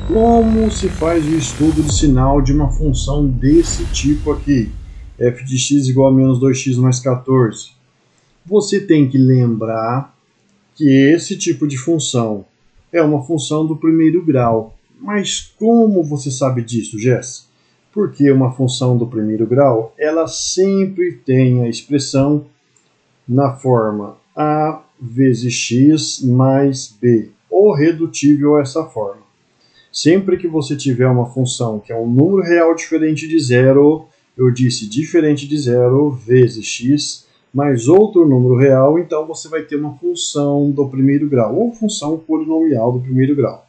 Como se faz o estudo de sinal de uma função desse tipo aqui? F de x igual a menos 2x mais 14. Você tem que lembrar que esse tipo de função é uma função do primeiro grau. Mas como você sabe disso, Jess? Porque uma função do primeiro grau, ela sempre tem a expressão na forma a vezes x mais b, ou redutível a essa forma. Sempre que você tiver uma função que é um número real diferente de zero, eu disse diferente de zero vezes x, mais outro número real, então você vai ter uma função do primeiro grau, ou função polinomial do primeiro grau.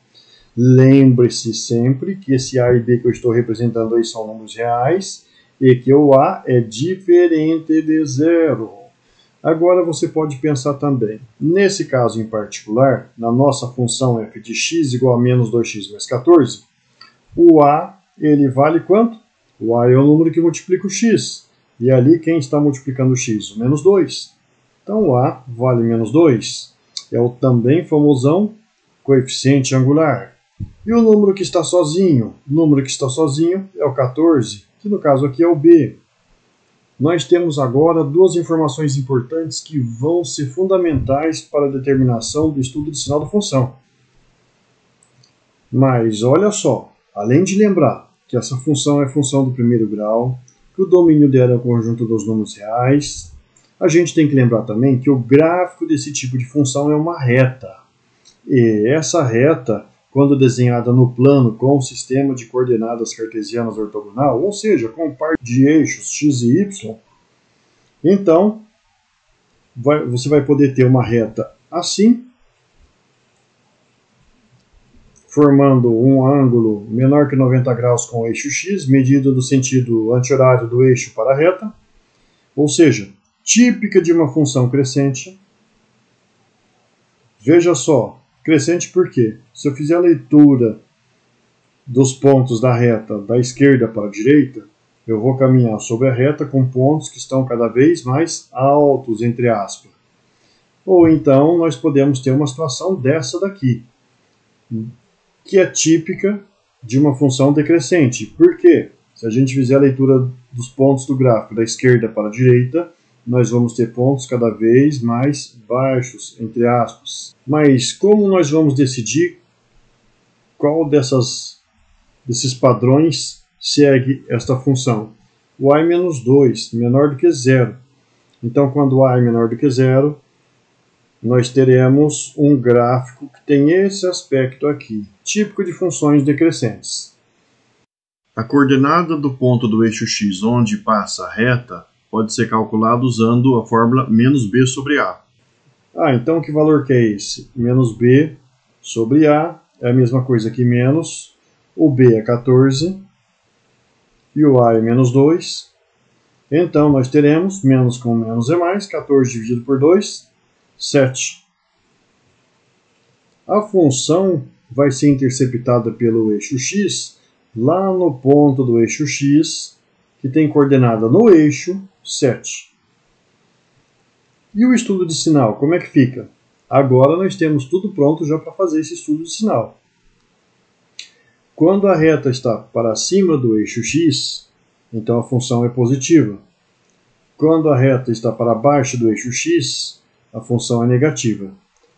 Lembre-se sempre que esse a e b que eu estou representando aí são números reais, e que o a é diferente de zero. Agora você pode pensar também, nesse caso em particular, na nossa função f de x igual a menos 2x mais 14, o a ele vale quanto? O a é o número que multiplica o x, e ali quem está multiplicando o x? O menos 2. Então o a vale menos 2, é o também famosão coeficiente angular. E o número que está sozinho? O número que está sozinho é o 14, que no caso aqui é o b. Nós temos agora duas informações importantes que vão ser fundamentais para a determinação do estudo de sinal da função. Mas olha só, além de lembrar que essa função é função do primeiro grau, que o domínio dela é o conjunto dos números reais, a gente tem que lembrar também que o gráfico desse tipo de função é uma reta. E essa reta, quando desenhada no plano com o sistema de coordenadas cartesianas ortogonal, ou seja, com par de eixos x e y, então você vai poder ter uma reta assim, formando um ângulo menor que 90 graus com o eixo x, medido do sentido anti-horário do eixo para a reta, ou seja, típica de uma função crescente. Veja só, crescente por quê? Se eu fizer a leitura dos pontos da reta da esquerda para a direita, eu vou caminhar sobre a reta com pontos que estão cada vez mais altos, entre aspas. Ou então nós podemos ter uma situação dessa daqui, que é típica de uma função decrescente. Por quê? Se a gente fizer a leitura dos pontos do gráfico da esquerda para a direita, nós vamos ter pontos cada vez mais baixos, entre aspas. Mas como nós vamos decidir qual desses padrões segue esta função? O a é menos 2, menor do que zero. Então, quando o a é menor do que zero, nós teremos um gráfico que tem esse aspecto aqui, típico de funções decrescentes. A coordenada do ponto do eixo x onde passa a reta pode ser calculada usando a fórmula menos b sobre a. Então que valor que é esse? Menos b sobre a é a mesma coisa que menos, o b é 14 e o a é menos 2. Então nós teremos menos com menos é mais, 14 dividido por 2, 7. A função vai ser interceptada pelo eixo x lá no ponto do eixo x, que tem coordenada no eixo 7. E o estudo de sinal, como é que fica? Agora nós temos tudo pronto já para fazer esse estudo de sinal. Quando a reta está para cima do eixo x, então a função é positiva. Quando a reta está para baixo do eixo x, a função é negativa.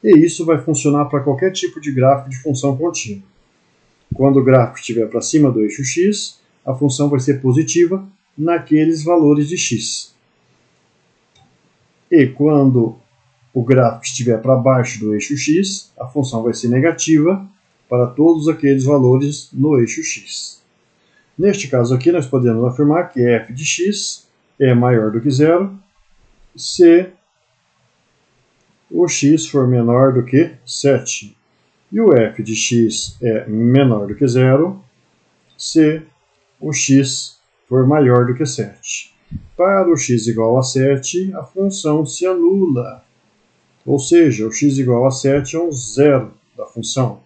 E isso vai funcionar para qualquer tipo de gráfico de função contínua. Quando o gráfico estiver para cima do eixo x, a função vai ser positiva naqueles valores de x. E quando o gráfico estiver para baixo do eixo x, a função vai ser negativa para todos aqueles valores no eixo x. Neste caso aqui, nós podemos afirmar que f de x é maior do que zero se o x for menor do que 7. E o f de x é menor do que zero se o x for maior do que 7. Para o x igual a 7, a função se anula. Ou seja, o x igual a 7 é um zero da função.